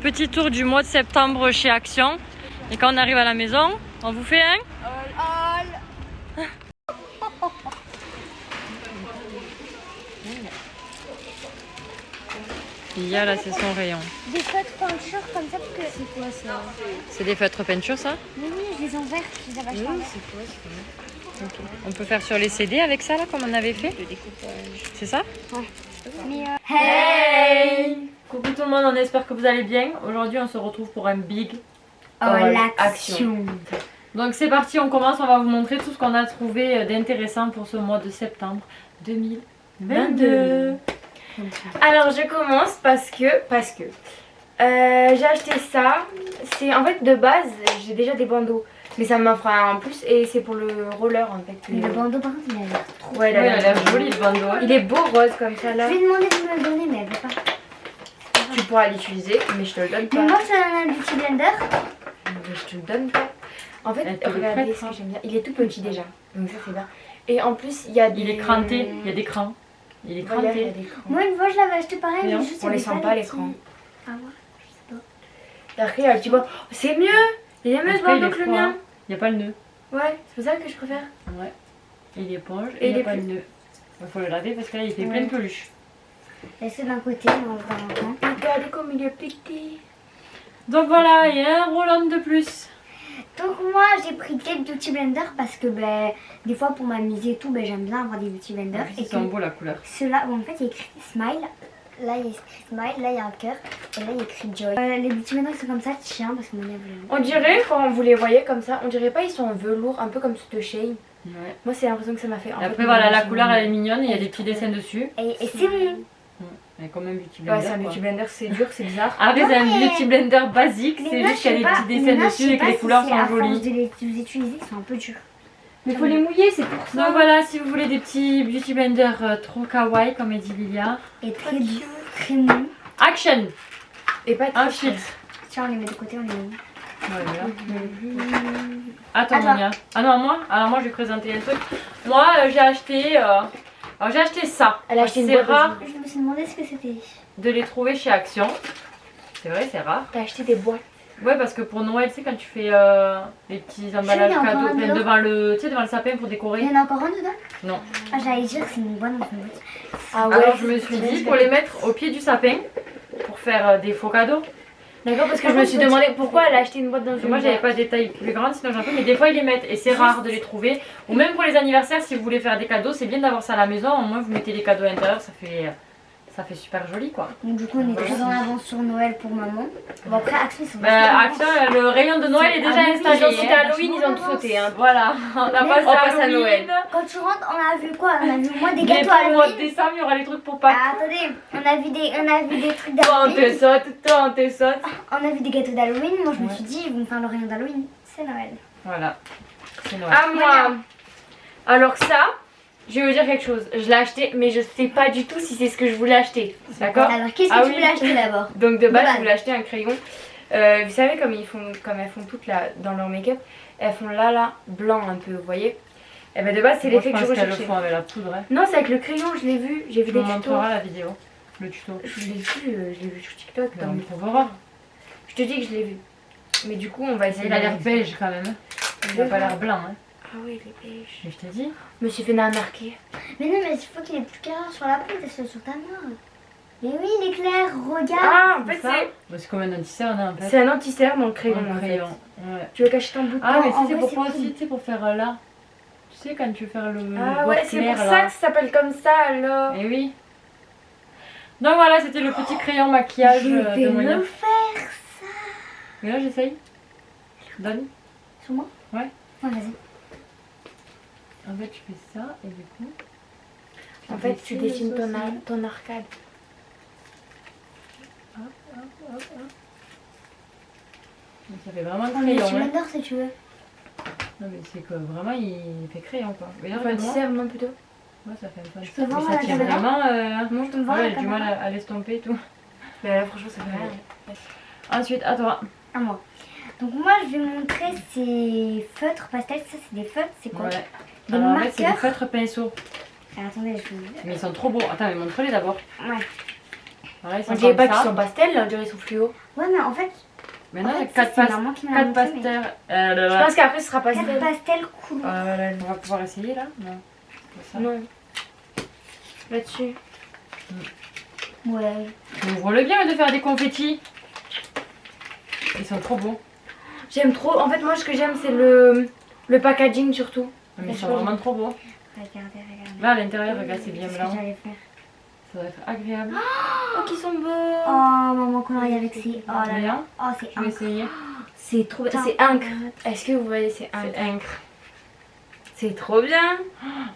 petit tour du mois de septembre chez Action. Et quand on arrive à la maison, on vous fait un Il y a là, c'est son rayon. Des feutres peinture comme ça parce que... C'est quoi ça? C'est des feutres peinture, ça? Oui, je les envers, je les avais achetés en vert. C'est quoi ça? Okay. On peut faire sur les CD avec ça, là, comme on avait fait? Le découpage. C'est ça? Ouais. Mais Hey! Coucou tout le monde, on espère que vous allez bien. Aujourd'hui, on se retrouve pour un big haul action. Donc c'est parti, on commence, on va vous montrer tout ce qu'on a trouvé d'intéressant pour ce mois de septembre 2022. Alors je commence parce que j'ai acheté ça. C'est en fait de base j'ai déjà des bandeaux, mais ça m'offre un en plus et c'est pour le roller en fait. le bandeau par contre il a l'air trop... Ouais, Il a l'air joli le bandeau. Il est beau rose comme ça là. Je lui ai demandé de me le donner mais elle veut pas. Tu pourras l'utiliser, mais je te le donne Mais moi pas. c'est un beauty blender. Mais je te le donne pas. En fait, Elle te le regardez prête, ce hein. que j'aime bien. Il est tout petit déjà, donc ça c'est bien. Et en plus il y a des... Il est cranté, il y a des crans. Il est Regarde, il y a cranté. des crans. Moi une fois je l'avais acheté pareil Mais mais juste on les il y sent avait pas, les l'écran. petits- Ah ouais, je sais pas. Et après il y a le petit bandeau. Oh, c'est mieux. Il est mieux ce Après, il bandeau est que le froid. mien. Il n'y a pas le nœud. Ouais, c'est pour ça que je préfère. Ouais. Il éponge Et et il il n'y est a pas plus- le nœud. Il faut le laver parce que là il fait Ouais. plein de peluches. Laissez d'un côté on va en temps. Regardez comme il est petit. Donc voilà, il y a un roll-on de plus. Donc moi j'ai pris des beauty blenders parce que ben, des fois pour m'amuser et tout ben, j'aime bien avoir des beauty blenders. Ils Et sont que beaux la couleur. ceux-là, bon, en fait il y a écrit smile. Là il y a écrit smile, là il y a un cœur et là il y a écrit joy. Les beauty blenders sont comme ça, tiens parce que mon lèvre. On dirait, quand vous les voyez comme ça, on dirait pas ils sont en velours, un peu comme ceux de Shein. Ouais. Moi c'est l'impression que ça m'a fait. En Et fait, après voilà, la ils couleur sont- elle est mignonne, il y a des petits dessins dessus. Et c'est bon. Elle est comme un beauty Ouais, blender. c'est un quoi. beauty blender, c'est dur, c'est bizarre. Après c'est un Non, mais- beauty blender basique, Mais c'est là, juste qu'il y a je des sais petits pas, dessins mais là, dessus je sais et que pas les si couleurs c'est sont à force jolies. de les utiliser, c'est un peu dur. Mais faut les mouiller, c'est pour ça. Donc voilà, si vous voulez des petits beauty blenders trop kawaii comme a dit Lilia. Et très doux, très mou. Action! Et pas Un trop shit! cher. Tiens, on les met de côté, on les met. Ouais, voilà. Attends, Attends. Monia. Ah non, moi? Alors moi je vais présenter un truc. Moi j'ai acheté... Alors j'ai acheté ça. Elle a acheté une C'est boîte de rare Je me suis demandé ce que c'était. de les trouver chez Action. C'est vrai, c'est rare. T'as acheté des boîtes. Ouais, parce que pour Noël, tu sais, quand tu fais les petits emballages il y a encore cadeaux un plein dedans. devant le, tu sais, devant le sapin pour Il décorer. y en a encore un dedans? Non. Ah, j'allais dire, c'est une bonne dans une boîte. Ah Alors je me suis dit pour les mettre au pied du sapin pour faire des faux cadeaux. D'accord, parce que je me suis demandé pourquoi elle a acheté une boîte dans Parce que une moi j'avais boîte. pas des tailles plus grandes, sinon j'en fais, mais des fois ils les mettent et c'est rare de les trouver. Ou même pour les anniversaires, si vous voulez faire des cadeaux, c'est bien d'avoir ça à la maison. Au moins vous mettez les cadeaux à l'intérieur, ça fait super joli quoi. Donc, du coup, on est très en avance sur Noël pour maman. Bon, après, Action, ils sont Bah, Action, le rayon de Noël est déjà Ah oui, installé. Ils ont sauté hein. Halloween, ils ont tout sauté. Hein. Voilà, on a Mais passé on passe à Halloween. Noël. Quand tu rentres, on a vu quoi? On a vu au moins des Mais gâteaux pour le mois de Halloween. décembre, il y aura les trucs pour Pâques. Ah, attendez, on a vu des trucs Toi on te d'Halloween. saute, toi on te saute. On a vu des gâteaux d'Halloween. Moi, je me Ouais. suis dit, ils vont faire le rayon d'Halloween. C'est Noël. Voilà, c'est Noël. À moi. Alors ça, je vais vous dire quelque chose. Je l'ai acheté, mais je sais pas du tout si c'est ce que je voulais acheter. D'accord. Alors, qu'est-ce que Ah tu oui. voulais acheter d'abord? Donc de base, De base. je voulais acheter un crayon. Vous savez comme elles font toutes là dans leur make-up, elles font là blanc un peu, vous voyez. Et ben de base c'est Moi, l'effet que je je pense qu'elles le recherchais. font avec la poudre. Hein. Non, c'est avec le crayon, je l'ai vu, j'ai vu Tu me des tutos. montreras la vidéo, le tuto. Je l'ai vu sur TikTok. Mais on donc le trouvera. je te dis que je l'ai vu. Mais du coup, on va essayer. Il a l'air beige quand même. hein. Il a pas l'air blanc. Hein. Ah ouais, il est beige. Mais je t'ai dit. Je me suis fait narquer. Mais non, mais il faut qu'il ait plus clair sur la peau, c'est sur ta main. Mais oui, il est clair, regarde. Ah, en fait ça c'est Bah, c'est comme un anti-cerne hein, en fait. c'est un anti-cerne dans le crayon. Un en fait. crayon. Ouais. Tu veux cacher ton bout de Ah, temps mais en si c'est vrai, pour c'est quoi cool. aussi, tu sais, pour faire là. Tu sais, quand tu veux faire le. Ah le ouais, bord c'est clair, pour là. ça que ça s'appelle comme ça alors. Et oui. Donc voilà, c'était le petit crayon maquillage Je vais de Monia. me faire ça. Mais là, j'essaye. Donne. Sur moi? Ouais. Ouais, vas-y. En fait, tu fais ça et du coup. En fait, tu dessines le sourcil. ton arcade. Hop, hop, hop, hop. Donc, ça fait vraiment On est crayon. sur Hein. Blender si tu veux. Non, mais c'est que vraiment, il fait crayon quoi. Mais là, Enfin, regarde-moi. anti-cerne non plutôt. Ouais, ça fait un peu peux anti-cerne, voir mais à ça la tient caméra vraiment. Moi, je te me vois à Ouais, la j'ai du mal caméra. à l'estomper et tout. Mais là, franchement, ça fait rien. Ensuite, à toi. À moi. Donc moi, je vais montrer ces feutres pastel. Ça, c'est des feutres. C'est quoi? Ouais. Des Alors, en fait, c'est des marqueurs. feutres pinceaux. Alors, attendez, je vais... Mais ils sont trop beaux. Attends, mais montre-les d'abord. Ouais. Voilà, ils On sont dirait comme pas ça. qu'ils sont pastels, là, on dirait qu'ils sont fluo. Ouais, mais en fait, Maintenant, il y a ça, 4 c'est maman qui me l'a montré, mais pasteurs. Je pense qu'après ce sera 4 pastel. pastels cool. On va pouvoir essayer là. Non. Comme ça. Non. Là-dessus. Ouais. Ouvre-le bien de faire des confettis. Ils sont trop beaux. J'aime trop. En fait, moi, ce que j'aime, c'est le packaging surtout. Mais ils sont vraiment trop beaux. Regardez, regardez. Là, à l'intérieur, regarde, c'est bien C'est ce blanc. que j'allais faire. Ça doit être agréable. Oh, qui sont beaux. Oh, maman, qu'on aille avec ces. Oh là là. Regarde, Oh, c'est je vais essayer. C'est trop bien. Putain. C'est incre. Est-ce que vous voyez, c'est incre. C'est incre. C'est trop bien.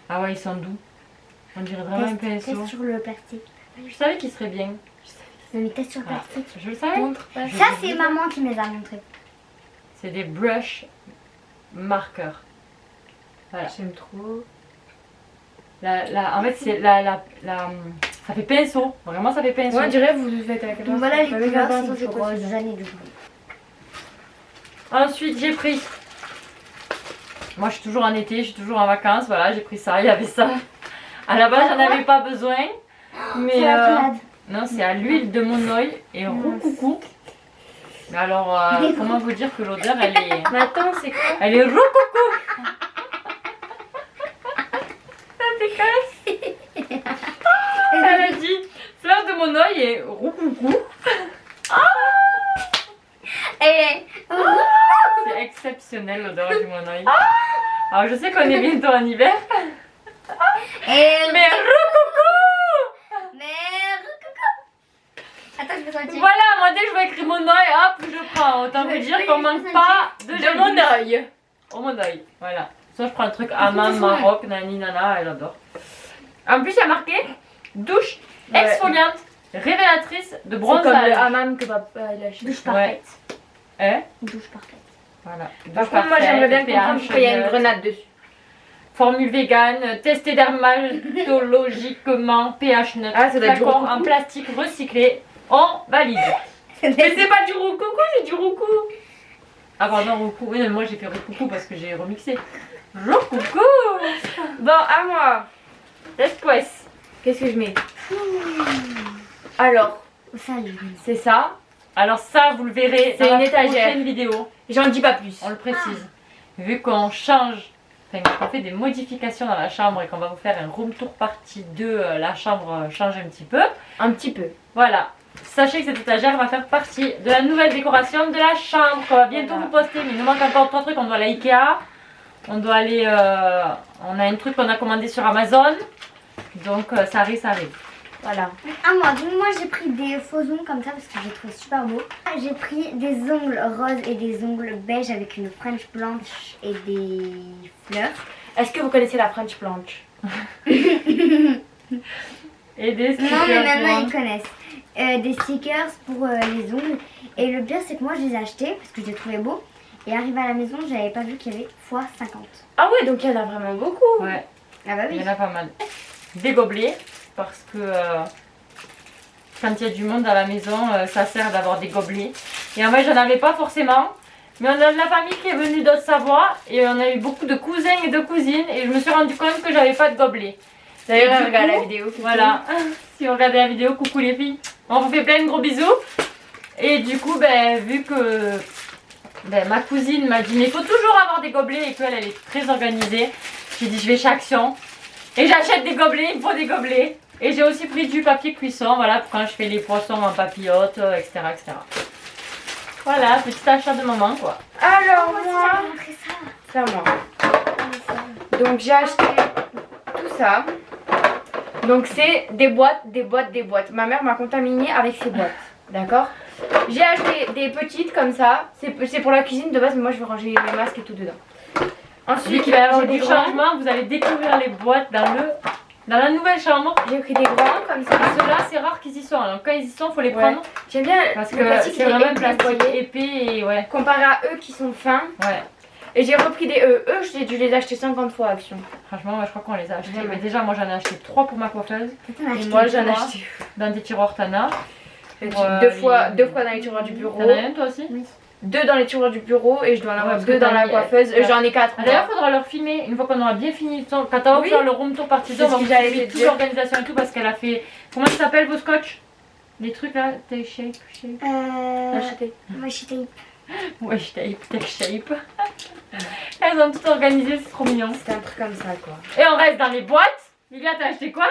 Ah ouais, ils sont doux. On dirait vraiment un pinceau. Teste sur le plastique. Je savais qu'ils seraient bien. Non, mais teste sur le Ah, plastique. je le savais. Montre. Je Ça, vous c'est dis. maman qui me les a montrés. C'est des brush marqueurs. Voilà. J'aime trop. En fait, c'est ça fait pinceau. Vraiment, ça fait pinceau. Ouais, on dirait vous le faites avec Donc voilà, les avec un couleurs, pinceau, c'est c'est pour possible. des années de Ensuite, j'ai pris. Moi, je suis toujours en été, je suis toujours en vacances. Voilà, j'ai pris ça. Il y avait ça. À la base, j'en avais pas besoin. Mais C'est la pommade. non, c'est à l'huile de monoï et roux-coucou. Mais alors, comment vous dire que l'odeur, elle est. Mais attends, c'est quoi? Elle est roux-coucou. Ça décasse. Elle a dit fleur de monoï et roux-coucou. Et C'est exceptionnel l'odeur du monoï. Alors, je sais qu'on est bientôt en hiver. Mais roux-coucou. Attends, je vais sentir. Voilà, moi dès que je vois écrit mon oeil, hop, je prends. Autant vous dire qu'on manque pas de De mon œil. Oh mon oeil, voilà. Soit je prends un truc Amman, Maroc, nani nana, elle adore. En plus, il y a marqué douche Ouais. exfoliante, révélatrice de C'est comme le bronzage. hammam que papa il a acheté. Douche Ouais. parfaite. Hein? Douche parfaite. Voilà. Par Douche contre, moi parfaite, j'aimerais bien pH comprendre pourquoi il y a une neutre, grenade dessus. Formule vegan, testée dermatologiquement, pH neutre, Ah, ça doit être du flacon roux-coucou. en plastique recyclé, on valide. Mais c'est pas du roux-coucou, c'est du roux-cou. Ah pardon, Roucou. Oui, mais moi j'ai fait Roucoucou parce que j'ai remixé. Roucoucou. Bon, à moi. Después. Qu'est-ce que je mets? Alors, Ça, les c'est ça. Alors ça, vous le verrez C'est dans une la étagère. prochaine vidéo. J'en dis pas plus. On le précise. Vu qu'on change, enfin qu'on fait des modifications dans la chambre et qu'on va vous faire un room tour partie 2, la chambre change un petit peu. Un petit peu. Voilà. Sachez que cette étagère va faire partie de la nouvelle décoration de la chambre qu'on va bientôt Voilà. vous poster. Mais il nous manque encore 3 trucs. On doit aller à Ikea. On doit aller... on a un truc qu'on a commandé sur Amazon. Donc ça arrive, ça arrive. Voilà. Ah moi, donc moi j'ai pris des faux ongles comme ça parce que j'ai trouvé super beau. J'ai pris des ongles roses et des ongles beige avec une French blanche et des fleurs. Est-ce que vous connaissez la French Blanche? Et des Non stickers, mais maintenant moi. ils connaissent. Des stickers pour les ongles. Et le pire c'est que moi je les ai achetés parce que je les trouvais beaux. Et arrivé à la maison j'avais pas vu qu'il y avait x50. Ah ouais, donc il y en a vraiment beaucoup. Ouais, Ah bah il oui. y en a pas mal. Des gobelets, parce que quand il y a du monde à la maison, ça sert d'avoir des gobelets. Et en vrai, j'en avais pas forcément. Mais on a de la famille qui est venue d'Haute-Savoie et on a eu beaucoup de cousins et de cousines. Et je me suis rendu compte que j'avais pas de gobelets. D'ailleurs, Et du regarde coup, la vidéo. Voilà, si vous regardez la vidéo, coucou les filles. On vous fait plein de gros bisous. Et du coup, vu que ma cousine m'a dit mais il faut toujours avoir des gobelets et qu'elle elle est très organisée, j'ai dit je vais chez Action et j'achète des gobelets, il me faut des gobelets. Et j'ai aussi pris du papier cuisson, voilà, pour quand je fais les poissons en papillote, etc., etc. Voilà, petit achat de maman quoi. Alors Moi aussi moi, j'avais montré ça. c'est à moi. Donc j'ai acheté tout ça. Donc c'est des boîtes, des boîtes, des boîtes. Ma mère m'a contaminé avec ces boîtes. D'accord? J'ai acheté des petites comme ça. C'est pour la cuisine de base, mais moi je vais ranger les masques et tout dedans. Ensuite, Vu qu'il va y avoir j'ai du des grands. changement, vous allez découvrir les boîtes dans la nouvelle chambre. J'ai pris des grands comme ça. Et ceux-là, c'est rare qu'ils y sont. Donc quand ils y sont, faut les Ouais. prendre. J'aime bien Parce le que plastique, c'est il est vraiment un épais, plastique vous voyez. épais et ouais. Comparé à eux qui sont fins. Ouais. Et j'ai repris des E. J'ai dû les acheter 50 fois à Action. Franchement, moi, je crois qu'on les a achetés. Vraiment. Mais déjà, moi j'en ai acheté 3 pour ma coiffeuse T'en as Et acheté moi j'en ai trois. acheté dans des tiroirs Tana. Pour, deux fois les- dans les tiroirs du bureau. T'en as un toi aussi? Oui. 2 dans les tiroirs du bureau et je dois en Ouais, avoir parce que 2 dans t'as la mis- coiffeuse. ouais. J'en ai 4. Ah, D'ailleurs, faudra leur filmer une fois qu'on aura bien fini. Quand t'as Oui. offert le room tour partie 2, C'est on ce va que vous j'allais filmer te toute dire. l'organisation et tout parce qu'elle a fait. Comment ça s'appelle vos scotch? Les trucs là, Tech Shape. Acheter. Washi tape. Wesh Tape, Tech Shape. Elles ont tout organisé, c'est trop mignon. C'était un truc comme ça quoi. Et on reste dans les boîtes. Livia, t'as acheté quoi?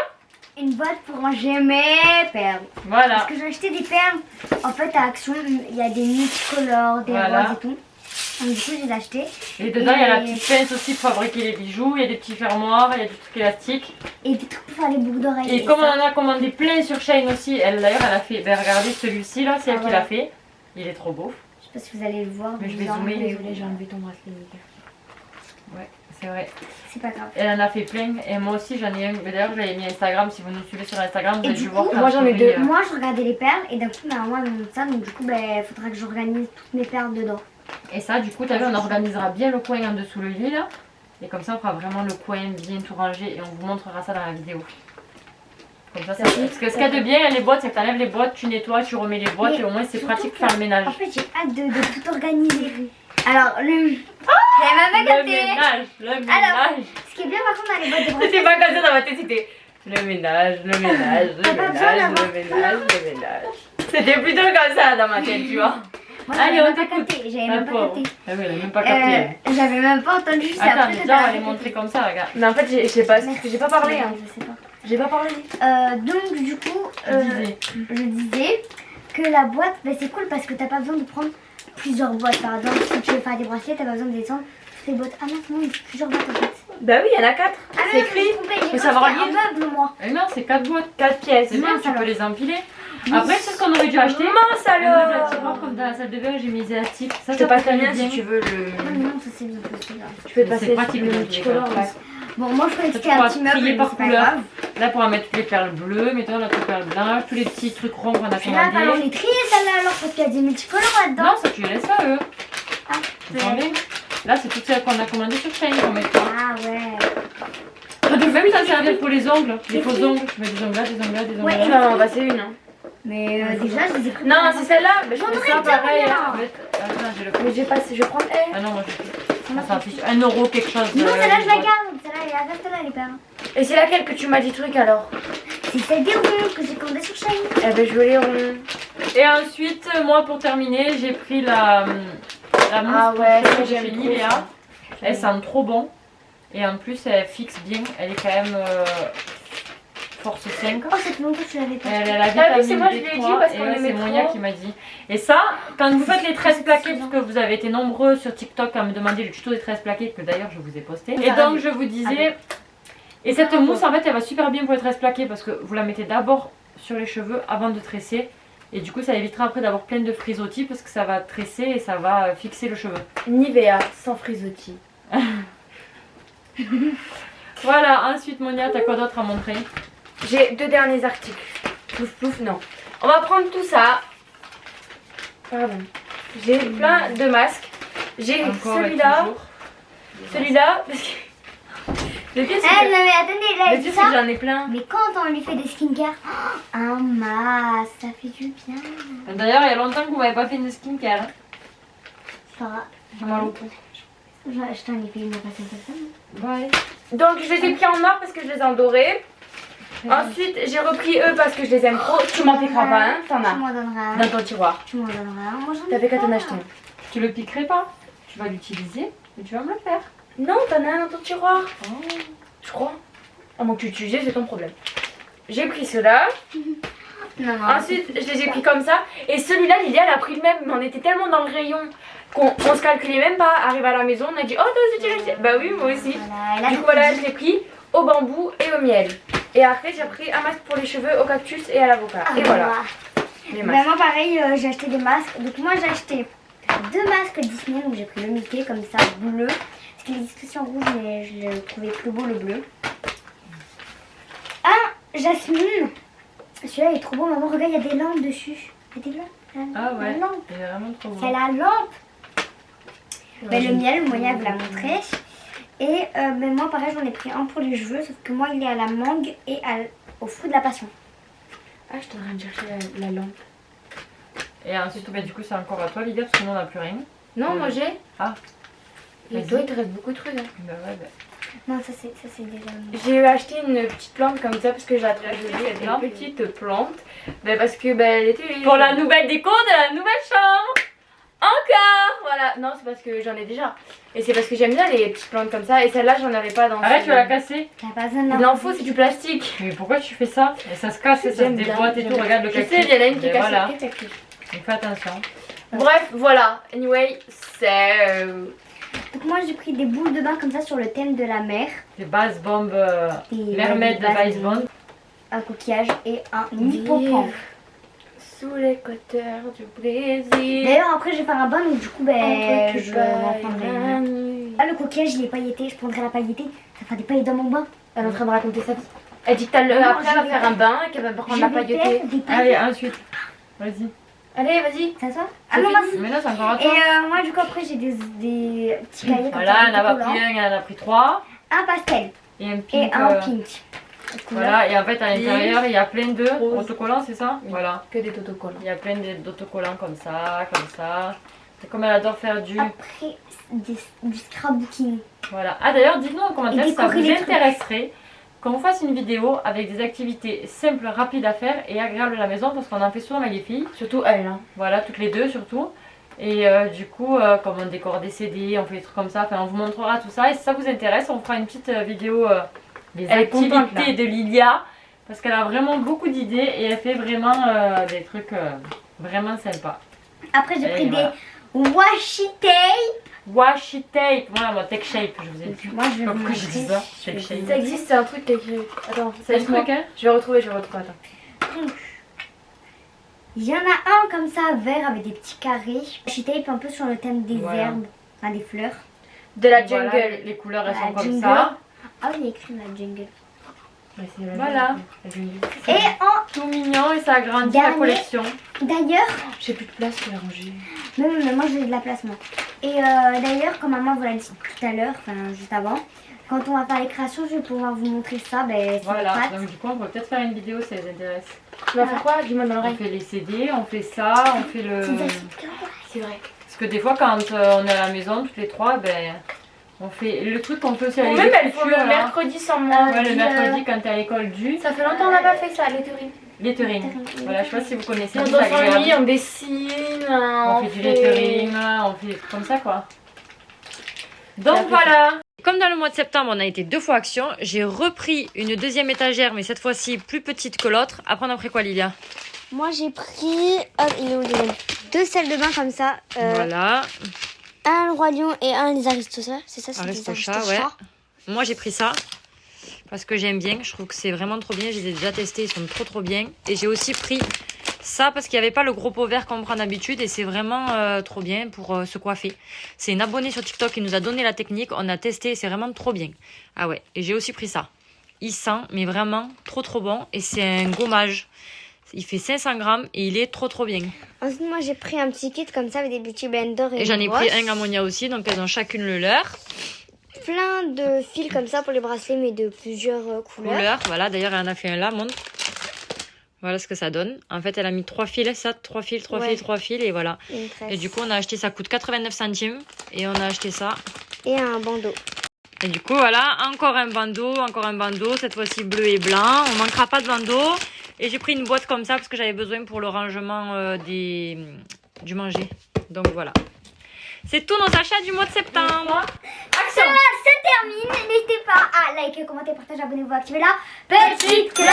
Une boîte pour ranger mes perles. Voilà. Parce que j'ai acheté des perles. En fait, à Action, il y a des multicolores, des Voilà. roses et tout. Donc, du coup, j'ai acheté. Et dedans, il y a la petite pince aussi pour fabriquer les bijoux. Il y a des petits fermoirs, il y a des trucs élastiques. Et des trucs pour faire les boucles d'oreilles. Et comme on en a commandé plein sur Shein aussi, elle d'ailleurs, elle a fait. Ben regardez celui-ci là, c'est elle qui l'a fait. Il est trop beau. Je sais pas si vous allez le voir. Mais je vais bizarre, zoomer. désolée, J'ai enlevé ton bracelet. Ouais, c'est vrai. C'est pas grave. Elle en a fait plein. Et moi aussi, j'en ai un. Mais d'ailleurs, je l'avais mis Instagram. Si vous nous suivez sur Instagram, vous Et avez du dû coup, voir. moi, j'en ai deux. Moi, je regardais les perles et d'un coup, ma maman elle me montre ça. Donc, du coup, il faudra que j'organise toutes mes perles dedans. Et ça, du coup, t'as vu, on organisera bien le coin en dessous le lit là. Et comme ça, on fera vraiment le coin bien tout rangé et on vous montrera ça dans la vidéo. Comme ça, parce que ce qu'il y a de bien, les boîtes, c'est que t'enlèves les boîtes, tu nettoies, tu remets les boîtes et au moins c'est pratique pour faire le ménage. En fait, j'ai hâte de tout organiser. Alors, j'avais même pas Le capté. ménage, le ménage. Alors, ce qui est bien par contre dans les boîtes de bracelets, C'était pas comme ça dans ma tête, c'était le ménage, le ménage, le T'as pas besoin ménage, d'avoir le ménage, le ménage. C'était plutôt comme ça dans ma tête, tu vois. moi, Allez, j'avais on même pas t'écoute. capté. J'avais Ah, même pas pauvre. capté. Ah oui, elle a même pas capté. elle. J'avais même pas entendu. C'est Attends, après que déjà, on va t'as les montrer comme ça, regarde. Mais en fait, j'ai pas parlé. Hein. Je sais pas. J'ai pas parlé. Donc du coup, Je disais. je disais que la boîte, c'est cool parce que t'as pas besoin de prendre plusieurs boîtes. Par exemple, si tu veux faire des bracelets, t'as pas besoin de descendre toutes les boîtes. Ah non, non, il y a plusieurs boîtes en fait. Bah oui, il y en a 4. Ah C'est non, écrit. je me suis trompée, j'ai Faut savoir acheté lire. un meuble moi. Eh non, c'est 4 boîtes. 4 pièces. C'est bien, Mince, tu peux alors. les empiler. Après, c'est ce qu'on aurait dû acheter. Mince Un meuble à alors. tiroir comme dans la salle de bain, j'ai mis élastique. Ça, Je te ça passe peut la aller mienne bien. si tu veux Ah le. non, ça c'est bien possible. Tu peux te Mais passer c'est pratique, le les multicolore là. Bon, moi je croyais que Ça, tu c'était un pourras petit meuble, trier mais par c'est pas couleur. grave. Là, pour mettre toutes les perles bleues, mettons la perles blanches, tous les petits trucs ronds qu'on a Là, il va falloir commandés. les trier celle-là alors parce qu'il y a des multicolores là-dedans. Non, ça tu les laisses pas eux. Ah, Vous entendez? Là, c'est toutes celles qu'on a commandées sur Shein qu'on met pas. Ah ouais. Tu peux même t'en servir pour les ongles, les faux ongles. Tu mets des ongles là, des ongles là, des ongles Ouais, là. Tu vas m'en passer une. Hein. Mais déjà, je les ai pris. Non, c'est celle-là. Bah, je J'en fais aurais ça déjà pareil. combien hein. En fait, attends, j'ai le Mais j'ai pas. Je prends. Eh. Ah non, moi je fais. On s'en fiche. 1 euro quelque chose. Non, celle-là, je la boîte. garde. Celle-là, elle est à celle-là, les perles. Et c'est laquelle que tu m'as dit truc alors? C'est celle des ronds que j'ai commandé sur Shein. Eh ben je veux les ronds. Et ensuite, moi pour terminer, j'ai pris la mousse Ah pour ouais, cheveux ça de j'aime chez trop, Nivea. ça. Elle sent trop bon. Et en plus, elle fixe bien. Elle est quand même force 5. Oh, cette longue, tu l'avais pas. Elle a la Ah oui, vitamine c'est moi, je l'ai D3, dit parce et qu'on là, aimait c'est Monia trop. qui m'a dit. Et ça, quand vous faites les tresses plaquées, parce que vous avez été nombreux sur TikTok à me demander le tuto des tresses plaquées, que d'ailleurs je vous ai posté. Et donc je vous disais, et cette mousse en fait elle va super bien pour les tresses plaquées parce que vous la mettez d'abord sur les cheveux avant de tresser. Et du coup ça évitera après d'avoir plein de frisottis parce que ça va tresser et ça va fixer le cheveu. Nivea sans frisottis. Voilà, ensuite Monia, t'as quoi d'autre à montrer? J'ai 2 derniers articles. Plouf plouf, non. On va prendre tout ça. Pardon. J'ai plein de masques. J'ai Encore et celui-là. toujours. Celui-là. Parce que... Le pire, c'est Eh, que... non, mais attendez, là, Le elle dit pire, c'est que ça. j'en ai plein. Mais quand on lui fait des skincare, un masque, ça fait du bien. D'ailleurs, il y a longtemps que vous m'avez pas fait de skincare. Ça va. J'ai mal au cou. Je t'en ai fait une occasion comme ça. Ouais. Donc je les ai pris en or parce que je les ai en doré. Ensuite, j'ai repris eux parce que je les aime trop. Tu m'en piqueras pas un, t'en Tu as. m'en donneras un. Dans ton tiroir. Tu m'en donneras un. Moi, j'en ai T'avais qu'à pas. t'en acheter un. Tu le piquerais pas. Tu vas l'utiliser et tu vas me le faire. Non, t'en as un dans ton tiroir. Oh. Je crois. À moins que tu l'utilises, c'est ton problème. J'ai pris ceux-là. Non, non. Ensuite, je les ai pris comme ça. Et celui-là, Lydia, elle a pris le même. Mais on était tellement dans le rayon qu'on se calculait même pas. Arrivé à la maison, on a dit, oh, toi aussi tu l'as acheté. Bah oui, moi aussi. Voilà, et là, Du coup, voilà, je l'ai pris au bambou et au miel. Et après, j'ai pris un masque pour les cheveux, au cactus et à l'avocat. Et voilà, les Bah, masques. moi pareil, j'ai acheté des masques. Donc moi j'ai acheté 2 masques Disney. Donc j'ai pris le Mickey comme ça bleu. Parce qu'il existe aussi en rouge mais je le trouvais plus beau le bleu. Un Jasmine. Celui-là il est trop beau. Maman regarde, il y a des lampes dessus. Il y a des lampes. Ah ouais. La lampe. Il est vraiment trop C'est bon. la lampe. Bah, le miel, Monia vous l'a montré. Et ben, moi pareil j'en ai pris un pour les cheveux. Sauf que moi il est à la mangue et au fruit de la passion. Ah, je suis en train de chercher la lampe. Et ensuite, bah, du coup, c'est encore à toi, Lydia, parce que nous on n'a plus rien. Non, moi j'ai. Ah. Et Vas-y. toi, il te reste beaucoup de trucs. Hein. Bah ouais, bah. Non, ça c'est déjà... J'ai acheté une petite plante comme ça parce que j'adore une petite plante. Parce que elle était... Pour la nouvelle déco de la nouvelle chambre. Encore. Voilà, non c'est parce que j'en ai déjà. Et c'est parce que j'aime bien les petites plantes comme ça. Et celle-là j'en avais pas dans... Arrête, tu vas la casser. T'as pas besoin de Il en faut, c'est du plastique. Mais pourquoi tu fais ça? Et ça se casse et ça se déboîte et tout, regarde le Je cactus. sais, il y en a une qui est Et cassée. voilà. Donc fais attention. bref, voilà. Anyway, c'est... Donc moi j'ai pris des boules de bain comme ça sur le thème de la mer. Des bases bombes Des mermaid de bases Vice Bond. Un coquillage et un hippocampe. Sous l'équateur du Brésil. D'ailleurs après je vais faire un bain donc du coup je m'en prendrai la une. nuit. Là le coquillage il est pailleté, je prendrai la pailletée. Ça fera des paillettes dans mon bain. Elle est en train de raconter sa vie. Elle dit que après elle va faire un bain et qu'elle va prendre la pailletée. Des Allez, paillettes. ensuite. Vas-y. Allez, vas-y. Ça soit C'est non, fini. Mais non, c'est encore à Et toi. moi du coup après j'ai des petits cahiers comme Voilà, ça. elle en a pas autocollants. pris un, elle en a pris 3. Un pastel Et un et pink. un pink. Voilà, et en fait à l'intérieur il y a plein de Rose. autocollants, c'est ça? Oui. Voilà. Que des autocollants. Il y a plein d'autocollants comme ça, comme ça. C'est comme elle adore faire du... Après du scrapbooking. Voilà. Ah d'ailleurs, dites-nous en commentaire Et si ça décorer vous les trucs. intéresserait qu'on vous fasse une vidéo avec des activités simples, rapides à faire et agréables à la maison parce qu'on en fait souvent avec les filles. Surtout elle. Hein. Voilà, toutes les deux surtout. Et du coup, comme on décore des CD, on fait des trucs comme ça, enfin on vous montrera tout ça. Et si ça vous intéresse, on fera une petite vidéo des Elle est contente, activités de Lilia. Parce qu'elle a vraiment beaucoup d'idées et elle fait vraiment des trucs vraiment sympas. Après j'ai Et pris voilà. des washi tape. Washi tape, voilà moi tech shape, je vous ai dit. Moi je vais vous Pourquoi je dis montrer. ça? Tech shape. Ça existe, c'est un truc qui est écrit. Attends, C'est un laisse-moi. truc hein? Je vais retrouver, attends. Il y en a un comme ça vert avec des petits carrés. Washi tape un peu sur le thème des Voilà. herbes, enfin des fleurs. De la Voilà, jungle. les couleurs elles Voilà, sont comme jungle. ça. Ah oui il y a écrit la jungle. Ouais, c'est la Voilà. jungle. Et en Tout mignon et ça agrandit la Dernier. collection. d'ailleurs, J'ai plus de place pour la ranger. même moi j'ai de la place moi. Et d'ailleurs comme maman vous l'a dit tout à l'heure, enfin juste avant, quand on va faire les créations je vais pouvoir vous montrer ça. C'est Voilà, les pâtes. donc du coup on peut peut-être faire une vidéo si ça les intéresse. Tu vas faire quoi? Dis-moi dans On l'oreille. fait les CD, on fait ça, on fait le... Petites assiettes. C'est vrai. Parce que des fois quand on est à la maison, toutes les trois, on fait le truc qu'on fait aussi à Ou l'école. même elles font le mercredi sans moi. Ouais, le Puis, mercredi quand t'es à l'école du Ça fait longtemps qu'on n'a pas fait ça, les théories. lettering. Voilà, je sais pas si vous connaissez. Dans c'est notre agréable. famille, on dessine, On fait du lettering, on fait des trucs comme ça quoi. Donc voilà. Comme dans le mois de septembre, on a été 2 fois action, j'ai repris une deuxième étagère, mais cette fois-ci plus petite que l'autre. Après, on a pris quoi, Lilia? Moi j'ai pris, hop, il est où le deuxième? 2 salles de bain comme ça. Voilà, Un roi lion et un les aristochats. C'est ça, c'est les Aristochats, aristochats. ouais. Moi j'ai pris ça parce que j'aime bien, je trouve que c'est vraiment trop bien, je les ai déjà testés, ils sont trop bien. Et j'ai aussi pris ça parce qu'il n'y avait pas le gros pot vert qu'on prend d'habitude et c'est vraiment trop bien pour se coiffer. C'est une abonnée sur TikTok qui nous a donné la technique, on a testé, c'est vraiment trop bien. Ah ouais, et j'ai aussi pris ça. Il sent, mais vraiment trop bon et c'est un gommage. Il fait 500 grammes et il est trop bien. Ensuite, moi j'ai pris un petit kit comme ça avec des beauty blender et Et j'en ai une pris brosse. un ammonia aussi, donc elles ont chacune le leur. Plein de fils comme ça pour les bracelets, mais de plusieurs couleurs. Voilà, d'ailleurs elle en a fait un là, montre. Voilà ce que ça donne. En fait, elle a mis 3 fils, ça, 3 fils, 3 Ouais. fils, 3 fils, et voilà. Une tresse. Et du coup, on a acheté, ça coûte 89 centimes, et on a acheté ça. Et un bandeau. Et du coup, voilà, encore un bandeau, cette fois-ci bleu et blanc. On manquera pas de bandeau. Et j'ai pris une boîte comme ça, parce que j'avais besoin pour le rangement du manger. Donc voilà. C'est tous nos achats du mois de septembre. Ça se termine. N'hésitez pas à liker, commenter, partager, abonnez-vous, activez la petite cloche.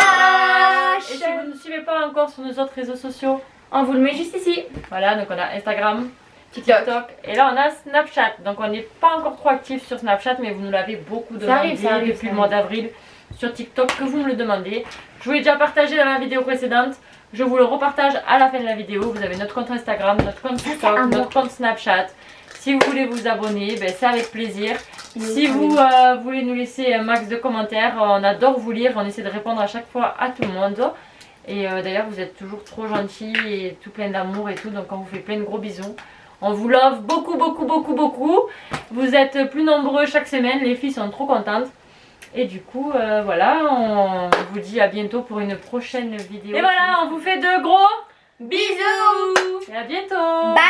Et si vous ne nous suivez pas encore sur nos autres réseaux sociaux, On vous le met juste ici. voilà, donc on a Instagram, TikTok, et là on a Snapchat. Donc on n'est pas encore trop actif sur Snapchat, mais vous nous l'avez beaucoup demandé ça arrive, depuis le mois d'avril sur TikTok que vous me le demandez. Je vous l'ai déjà partagé dans la vidéo précédente. Je vous le repartage à la fin de la vidéo. Vous avez notre compte Instagram, notre compte TikTok, notre compte Snapchat. Si vous voulez vous abonner, c'est avec plaisir. Si vous voulez nous laisser un max de commentaires, on adore vous lire. On essaie de répondre à chaque fois à tout le monde. Et d'ailleurs, vous êtes toujours trop gentils et tout plein d'amour et tout. Donc, on vous fait plein de gros bisous. On vous love beaucoup. Vous êtes plus nombreux chaque semaine. Les filles sont trop contentes. Et du coup, voilà, on vous dit à bientôt pour une prochaine vidéo. Et voilà, on vous fait de gros bisous. Et à bientôt. Bye.